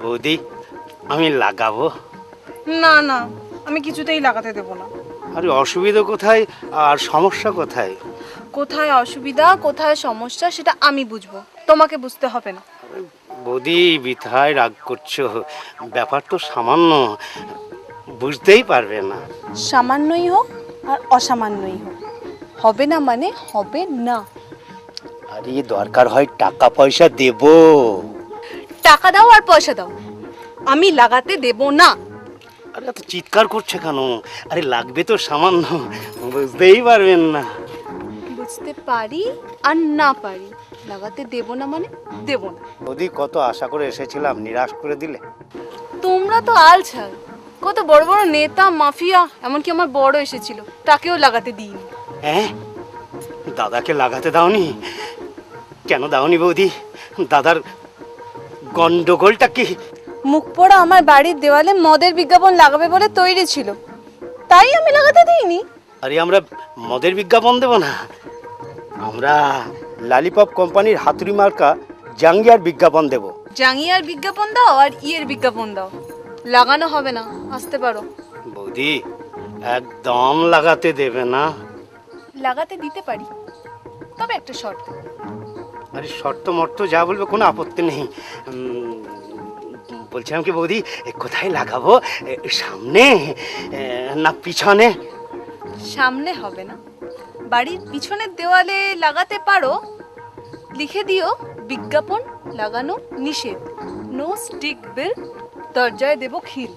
বৌদি আমি লাগাবো। না না, আমি কিছুতেই লাগাতে দেব না। আরে অসুবিধা কোথায় আর সমস্যা কোথায়? কোথায় অসুবিধা কোথায় সমস্যা সেটা আমি বুঝবো, তোমাকে বুঝতে হবে না। বৌদি বৃথায় রাগ করছো, ব্যাপার তো সামান্য, বুঝতেই পারবে না। সামান্যই হোক আর অসামান্যই হোক, হবে না মানে হবে না। আরে দরকার হয় টাকা পয়সা দেব। টাকা দাও আর পয়সা দাও, আমি লাগাতে দেব না। আরে এত চিৎকার করছে কেন? আরে লাগবে তো সামান্য, বুঝতেই পারবেন না। বুঝতে পারি আর না পারি, লাগাতে দেব না মানে দেব না। বৌদি কত আশা করে এসেছিলাম, নিরাশ করে দিলে। তোমরা তো আলছাল, কত বড় বড় নেতা মাফিয়া, এমনকি আমার বড় এসেছিল, তাকেও লাগাতে দিইনি। হ্যাঁ, দাদাকে লাগাতে দাওনি? কেন দাওনি বৌদি? দাদার গন্ডগোলটা কি? মুখ পোড়া আমার বাড়ির দেওয়ালে মদের বিজ্ঞাপন লাগাবে বলে তৈরি ছিল, তাই আমি লাগাতে দিইনি। আরে আমরা মদের বিজ্ঞাপন দেব না, আমরা লালিপপ কোম্পানির হাতুড়ি মার্কা জাঙ্গিয়ার বিজ্ঞাপন দেব। জাঙ্গিয়ার বিজ্ঞাপন দাও আর ইয়ের বিজ্ঞাপন দাও, লাগানো হবে না, আসতে পারো। বৌদি একদম লাগাতে দেবে না? লাগাতে দিতে পারি, তবে একটা শর্ত। আরে শর্ত মর্ত যা বলবে কোনো আপত্তি নেই। বলছিলাম কি বৌদি, কোথায় লাগাবো? সামনে না পিছনে? সামনে হবে না, বাড়ির পিছনের দেওয়ালে লাগাতে পারো, লিখে দিও বিজ্ঞাপন লাগানো নিষেধ, নো স্টিক বিল, দরজায় দেব খিল।